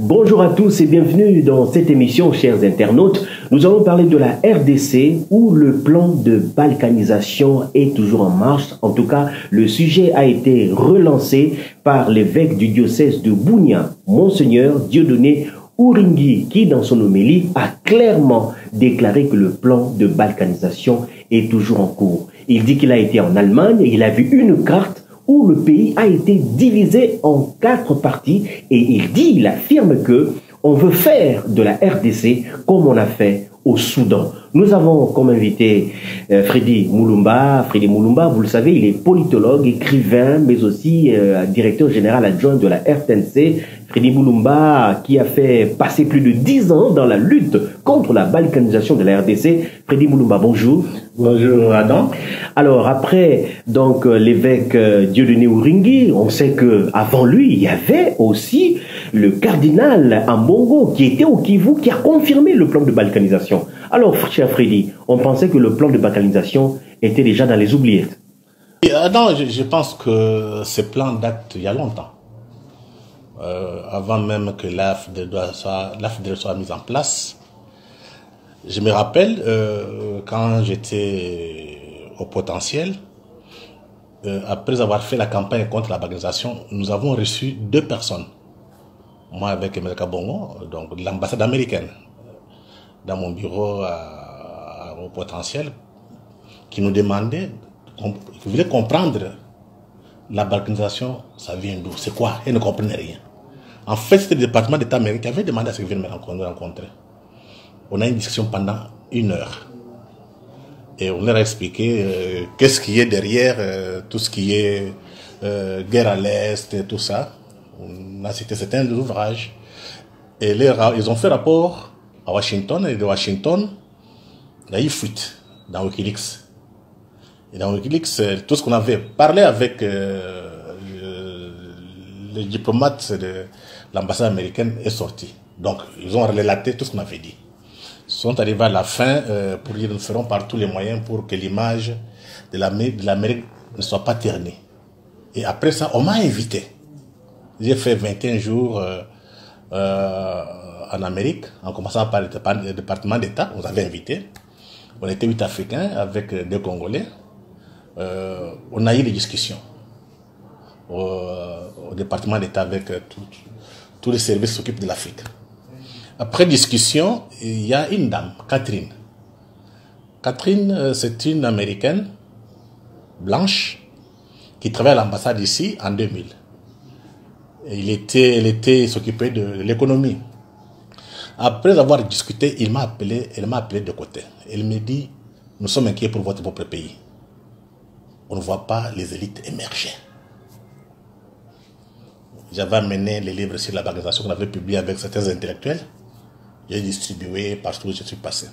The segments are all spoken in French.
Bonjour à tous et bienvenue dans cette émission, chers internautes. Nous allons parler de la RDC où le plan de balkanisation est toujours en marche. En tout cas, le sujet a été relancé par l'évêque du diocèse de Bunia, Monseigneur Dieudonné Uringui, qui dans son homélie a clairement déclaré que le plan de balkanisation est toujours en cours. Il dit qu'il a été en Allemagne et il a vu une carte où le pays a été divisé en 4 parties et il affirme que on veut faire de la RDC comme on a fait au Soudan. Nous avons comme invité Freddy Mulumba. Freddy Mulumba, vous le savez, il est politologue, écrivain, mais aussi directeur général adjoint de la RTNC. Freddy Mulumba, qui a fait passer plus de 10 ans dans la lutte contre la balkanisation de la RDC. Freddy Mulumba, bonjour. Bonjour Adam. Alors après donc l'évêque Dieudonné Uringui, on sait que avant lui il y avait aussi le cardinal Ambongo qui était au Kivu, qui a confirmé le plan de balkanisation. Alors cher Freddy, on pensait que le plan de balkanisation était déjà dans les oubliettes. Adam, je pense que ce plan date il y a longtemps. Avant même que l'AFD soit mise en place. Je me rappelle, quand j'étais au potentiel, après avoir fait la campagne contre la balkanisation, nous avons reçu 2 personnes. Moi avec Emelka Bongo, donc de l'ambassade américaine, dans mon bureau au potentiel, qui nous demandaient, qui voulaient comprendre la balkanisation, ça vient d'où, c'est quoi, ils ne comprenaient rien. En fait, c'était le département d'État américain qui avait demandé à ce qu'ils viennent me rencontrer. On a une discussion pendant 1 heure. Et on leur a expliqué qu'est-ce qui est derrière tout ce qui est guerre à l'Est et tout ça. On a cité certains ouvrages. Et ils ont fait rapport à Washington. Et de Washington, il y a eu fuite dans Wikileaks. Et dans Wikileaks, tout ce qu'on avait parlé avec les diplomates de l'ambassade américaine est sorti. Donc, ils ont relaté tout ce qu'on avait dit. Ils sont arrivés à la fin pour dire nous ferons par tous les moyens pour que l'image de l'Amérique ne soit pas ternie. Et après ça, on m'a invité. J'ai fait 21 jours en Amérique, en commençant par le département d'État. On nous avait invités. On était 8 Africains avec 2 Congolais. On a eu des discussions au département d'État avec tous les services qui s'occupent de l'Afrique. Après discussion, il y a une dame, Catherine. Catherine, c'est une Américaine blanche qui travaille à l'ambassade ici en 2000. Elle s'occupait de l'économie. Après avoir discuté, elle m'a appelé de côté. Elle me dit, nous sommes inquiets pour votre propre pays. On ne voit pas les élites émerger. J'avais amené les livres sur la balkanisation qu'on avait publiés avec certains intellectuels. J'ai distribué partout où je suis passé.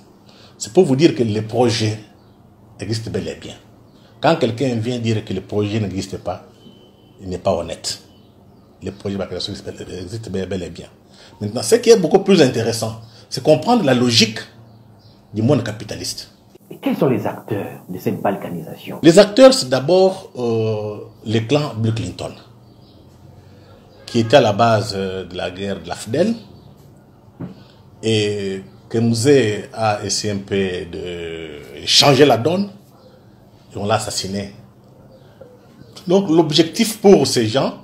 C'est pour vous dire que les projets existent bel et bien. Quand quelqu'un vient dire que le projet n'existe pas, il n'est pas honnête. Les projets de balkanisation existent bel et bien. Maintenant, ce qui est beaucoup plus intéressant, c'est comprendre la logique du monde capitaliste. Et quels sont les acteurs de cette balkanisation? Les acteurs, c'est d'abord le clan Bill Clinton, qui était à la base de la guerre de l'AFDEL, et que Mouzé a essayé un peu de changer la donne, et on l'a assassiné. Donc l'objectif pour ces gens,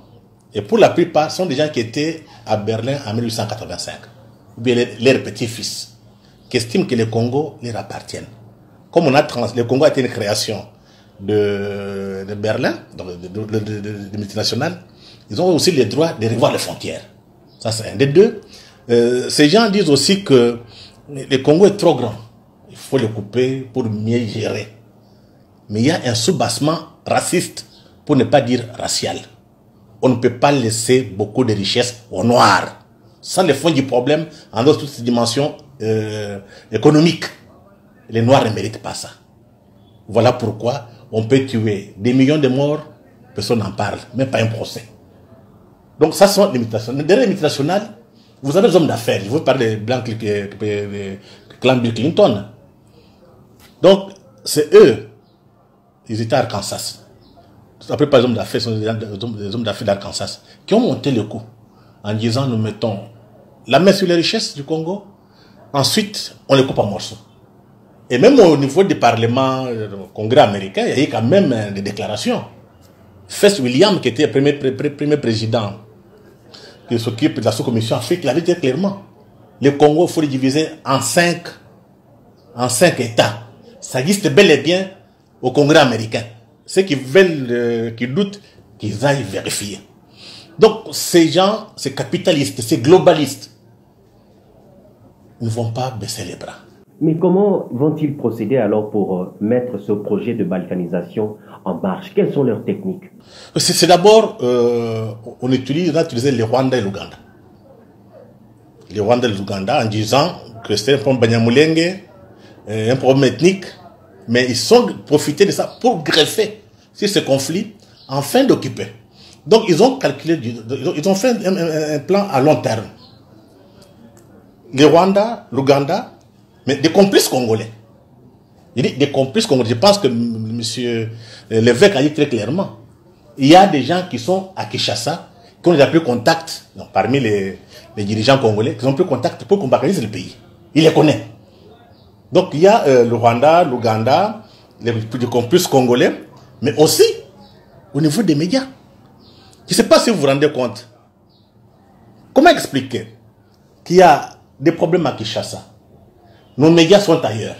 et pour la plupart, sont des gens qui étaient à Berlin en 1885, ou bien leurs petits-fils, qui estiment que le Congo leur appartiennent. Comme le Congo a été une création de Berlin, donc de multinationales, ils ont aussi le droit de revoir les frontières. Ça, c'est un des deux. Ces gens disent aussi que le Congo est trop grand. Il faut le couper pour mieux gérer. Mais il y a un soubassement raciste, pour ne pas dire racial. On ne peut pas laisser beaucoup de richesses aux Noirs. Ça, le fond du problème, en d'autres toutes ces dimensions économiques. Les Noirs ne méritent pas ça. Voilà pourquoi on peut tuer des millions de morts, personne n'en parle, même pas un procès. Donc ça sont les multinationales. Derrière les multinationales, vous avez des hommes d'affaires. Je veux parler de clan Bill Clinton. Donc, c'est eux, ils étaient à Arkansas. La plupart des hommes d'affaires sont des hommes d'affaires d'Arkansas qui ont monté le coup en disant nous mettons la main sur les richesses du Congo. Ensuite, on les coupe en morceaux. Et même au niveau du Parlement, du Congrès américain, il y a eu quand même des déclarations. Fess William, qui était le premier président qui s'occupe de la sous-commission Afrique, il avait dit clairement, le Congo, il faut le diviser en cinq États. Ça existe bel et bien au Congrès américain. Ceux qui veulent, qui doutent, qu'ils aillent vérifier. Donc, ces gens, ces capitalistes, ces globalistes, ne vont pas baisser les bras. Mais comment vont-ils procéder alors pour mettre ce projet de balkanisation en marche? Quelles sont leurs techniques? C'est d'abord, on a utilisé le Rwanda et l'Ouganda. Le Rwanda et l'Ouganda en disant que c'est un problème Banyamulenge, un problème ethnique, mais ils ont profité de ça pour greffer sur ce conflit en fin d'occuper. Donc ils ont calculé, ils ont fait un plan à long terme. Le Rwanda, l'Ouganda, mais des complices congolais. Il dit des complices congolais. Je pense que M. l'évêque a dit très clairement. Il y a des gens qui sont à Kinshasa, qui ont déjà pris contact, donc, parmi les dirigeants congolais, qui ont pris contact pour qu'on balkanise le pays. Il les connaît. Donc il y a le Rwanda, l'Ouganda, les complices congolais, mais aussi au niveau des médias. Je ne sais pas si vous vous rendez compte. Comment expliquer qu'il y a des problèmes à Kinshasa? Nos médias sont ailleurs.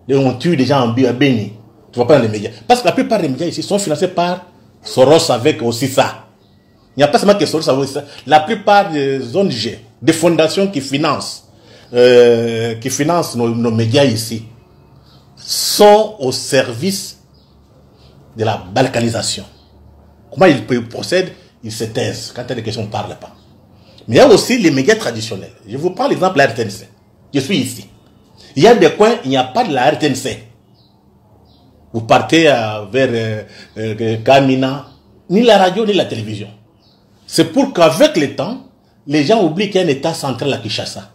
On tue des gens en Béni. Tu vois pas dans les médias. Parce que la plupart des médias ici sont financés par Soros avec aussi ça. Il n'y a pas seulement que Soros avec ça. La plupart des ONG, des fondations qui financent nos médias ici, sont au service de la balkanisation. Comment ils procèdent? Ils se taisent. Quand il y a des questions, on ne parle pas. Mais il y a aussi les médias traditionnels. Je vous prends l'exemple de la RTNC. Je suis ici. Il y a des coins, il n'y a pas de la RTNC. Vous partez vers Kamina, ni la radio, ni la télévision. C'est pour qu'avec le temps, les gens oublient qu'il y a un État central à Kinshasa.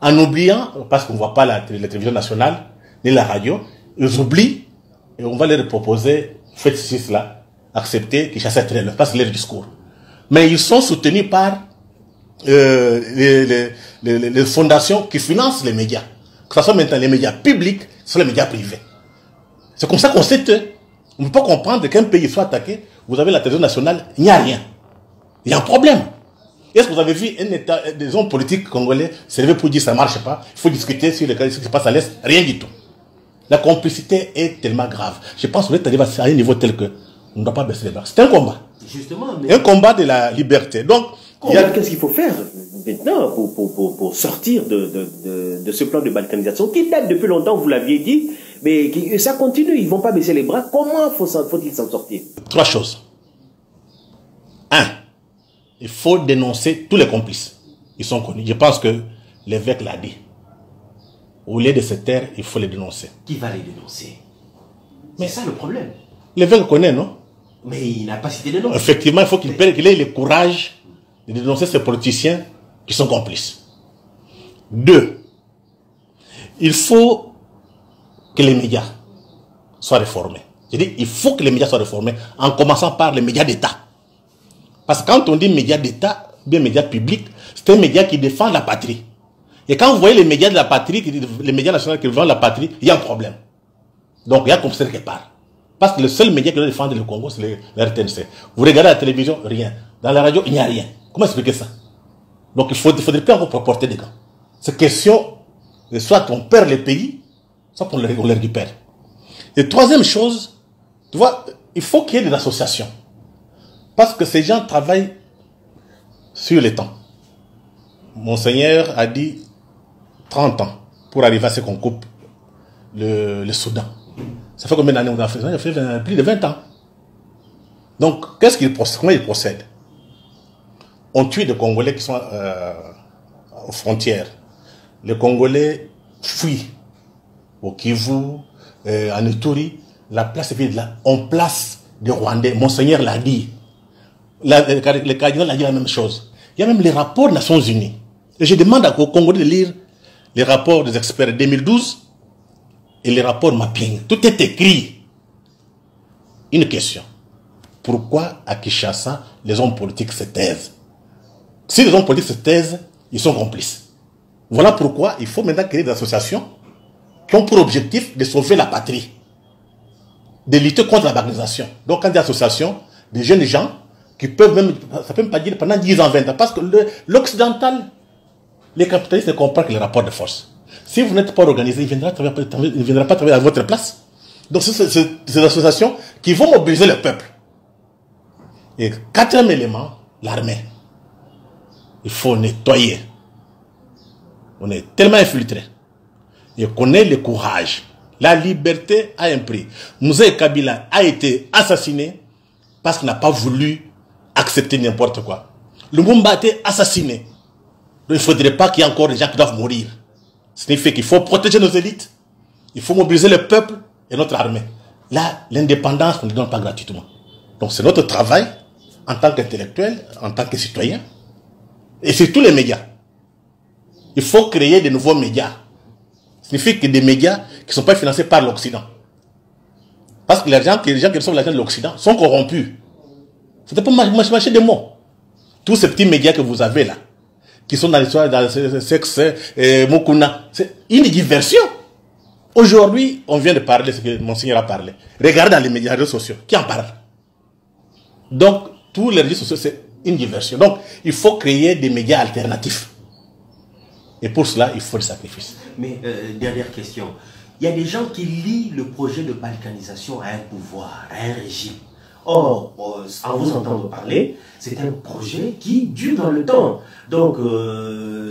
En oubliant, parce qu'on ne voit pas la télévision nationale, ni la radio, ils oublient, et on va leur proposer, faites ceci, cela, acceptez Kinshasa est très loin, parce que c'est leur discours. Mais ils sont soutenus par les fondations qui financent les médias. Que ce soit maintenant les médias publics, que ce soit les médias privés. C'est comme ça qu'on sait que on ne peut pas comprendre qu'un pays soit attaqué, vous avez la télévision nationale, il n'y a rien. Il y a un problème. Est-ce que vous avez vu un État, des hommes politiques congolais se lever pour dire ça ne marche pas, il faut discuter sur ce qui se passe à l'Est? Rien du tout. La complicité est tellement grave. Je pense qu'on est arrivé à un niveau tel que on ne doit pas baisser les bras. C'est un combat. Justement. Mais... un combat de la liberté. Donc, qu'est-ce qu'il faut faire maintenant pour sortir de ce plan de balkanisation qui date depuis longtemps, vous l'aviez dit, mais ça continue, ils ne vont pas baisser les bras. Comment faut-il s'en sortir? Trois choses. Un, il faut dénoncer tous les complices. Ils sont connus. Je pense que l'évêque l'a dit. Au lieu de se taire, il faut les dénoncer. Qui va les dénoncer? C'est ça le problème. L'évêque connaît, non? Mais il n'a pas cité de nom. Effectivement, il faut qu'il ait le courage de dénoncer ces politiciens qui sont complices. Deux, il faut que les médias soient réformés. Je dis, il faut que les médias soient réformés, en commençant par les médias d'État. Parce que quand on dit médias d'État, bien médias publics, c'est un média qui défend la patrie. Et quand vous voyez les médias de la patrie, les médias nationaux qui défendent la patrie, il y a un problème. Donc il y a comme ça quelque part. Parce que le seul média qui doit défendre le Congo, c'est la RTNC. Vous regardez la télévision, rien. Dans la radio, il n'y a rien. Comment expliquer ça? Donc il faudrait plus encore porter des gants. C'est question, soit on perd les pays, soit on les récupère. Et troisième chose, tu vois, il faut qu'il y ait des associations. Parce que ces gens travaillent sur le temps. Monseigneur a dit 30 ans pour arriver à ce qu'on coupe le Soudan. Ça fait combien d'années on a fait ça? Ça fait plus de 20 ans. Donc, comment ils procèdent? On tue des Congolais qui sont aux frontières. Les Congolais fuient au Kivu, en Ituri. La place est vide là. On place des Rwandais. Monseigneur l'a dit. Le cardinal a dit la même chose. Il y a même les rapports des Nations Unies. Et je demande aux Congolais de lire les rapports des experts de 2012 et les rapports mapping. Tout est écrit. Une question. Pourquoi à Kinshasa, les hommes politiques se taisent? Si les hommes politiques se taisent, Ils sont complices. Voilà pourquoi il faut maintenant créer des associations qui ont pour objectif de sauver la patrie, de lutter contre la banalisation. Donc, quand il y a des associations, des jeunes gens qui peuvent même, ça peut même pas dire pendant 10 ans, 20 ans, parce que l'occidental, les capitalistes ne comprennent que les rapports de force. Si vous n'êtes pas organisé, il ne viendra pas travailler à votre place. Donc, c'est ces associations qui vont mobiliser le peuple. Et quatrième élément, l'armée. Il faut nettoyer. On est tellement infiltré. Et qu'on ait le courage. La liberté a un prix. Moussa Kabila a été assassiné parce qu'il n'a pas voulu accepter n'importe quoi. Lumumba a été assassiné. Donc il ne faudrait pas qu'il y ait encore des gens qui doivent mourir. Ce qui fait qu'il faut protéger nos élites. Il faut mobiliser le peuple et notre armée. Là, l'indépendance, on ne donne pas gratuitement. Donc c'est notre travail en tant qu'intellectuel, en tant que citoyen. Et c'est tous les médias. Il faut créer de nouveaux médias. Ça signifie que des médias qui ne sont pas financés par l'Occident. Parce que les gens qui reçoivent l'argent de l'Occident sont corrompus. Ce n'est pas marcher des mots. Tous ces petits médias que vous avez là, qui sont dans l'histoire, dans le sexe, Mokuna, c'est une diversion. Aujourd'hui, on vient de parler, ce que Monseigneur a parlé. Regardez dans les médias, les réseaux sociaux, qui en parle? Donc, tous les réseaux sociaux, c'est une diversion. Donc, il faut créer des médias alternatifs. Et pour cela, il faut le sacrifice. Mais, dernière question. Il y a des gens qui lient le projet de balkanisation à un pouvoir, à un régime. Or, en vous entendant parler, c'est un projet qui dure dans le temps. Donc,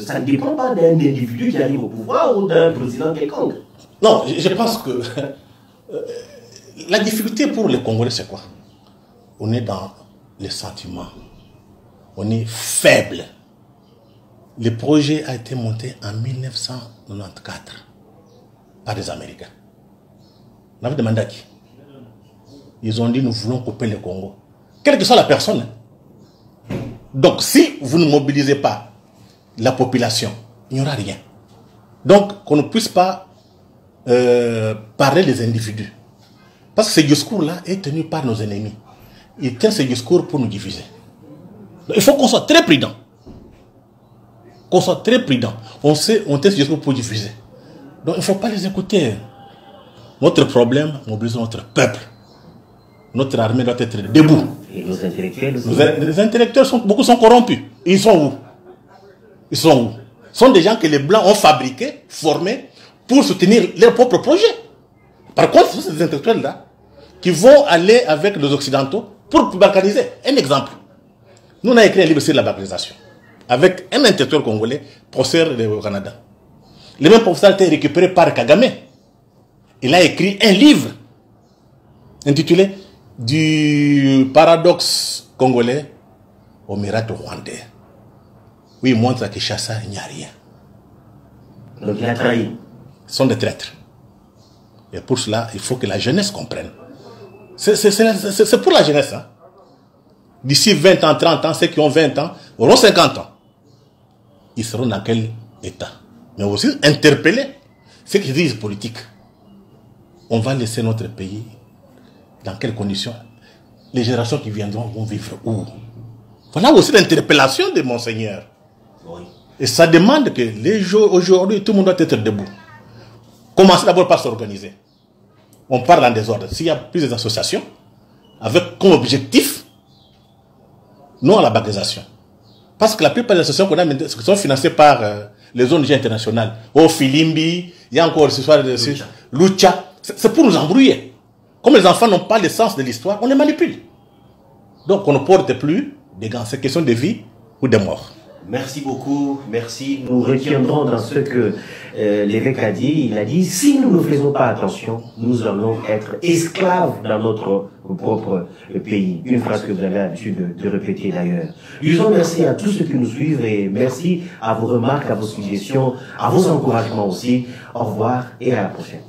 ça ne dépend pas d'un individu qui arrive au pouvoir ou d'un président quelconque. Non, je pense que la difficulté pour les Congolais, c'est quoi? On est dans les sentiments. On est faible. Le projet a été monté en 1994 par les Américains. On avait demandé à qui? Ils ont dit, nous voulons couper le Congo. Quelle que soit la personne. Donc, si vous ne mobilisez pas la population, il n'y aura rien. Donc, qu'on ne puisse pas parler des individus. Parce que ce discours-là est tenu par nos ennemis. Ils tiennent ce discours pour nous diviser. Donc, il faut qu'on soit très prudent. Qu'on soit très prudent. On tient ce discours pour diviser. Donc, il ne faut pas les écouter. Notre problème, mobiliser notre peuple. Notre armée doit être debout. Et nos intellectuels aussi. Les intellectuels, beaucoup sont corrompus. Ils sont où? Ils sont où? Ce sont des gens que les Blancs ont fabriqués, formés, pour soutenir leur propre projet. Par contre, ce sont ces intellectuels-là qui vont aller avec les Occidentaux pour balkaniser. Un exemple. Nous, on a écrit un livre sur la balkanisation avec un intellectuel congolais, professeur au Canada. Le même professeur a été récupéré par Kagame. Il a écrit un livre intitulé Du paradoxe congolais au miracle rwandais. Oui, il montre à Kinshasa, il n'y a rien. Donc il a trahi. Ce sont des traîtres. Et pour cela, il faut que la jeunesse comprenne. C'est pour la jeunesse. Hein. D'ici 20 ans, 30 ans, ceux qui ont 20 ans auront 50 ans. Ils seront dans quel état? Mais aussi interpeller ceux qui disent politique. On va laisser notre pays dans quelles conditions? Les générations qui viendront vont vivre où? Voilà aussi l'interpellation de Monseigneur. Oui. Et ça demande que les jours aujourd'hui, tout le monde doit être debout. Commencez d'abord par s'organiser. On parle en désordre. S'il y a plusieurs associations, avec comme objectif, non à la banalisation. Parce que la plupart des associations qu'on a maintenant sont financées par les ONG internationales. Au Filimbi, il y a encore ce soir de Lucha. C'est pour nous embrouiller. Comme les enfants n'ont pas le sens de l'histoire, on les manipule. Donc on ne porte plus des gants. C'est question de vie ou de mort. Merci beaucoup, merci. Nous retiendrons dans ce que l'évêque a dit. Il a dit, si nous ne faisons pas attention, nous allons être esclaves dans notre propre pays. Une phrase que vous avez l'habitude de répéter d'ailleurs. Disons merci à tous ceux qui nous suivent et merci à vos remarques, à vos suggestions, à vos encouragements aussi. Au revoir et à la prochaine.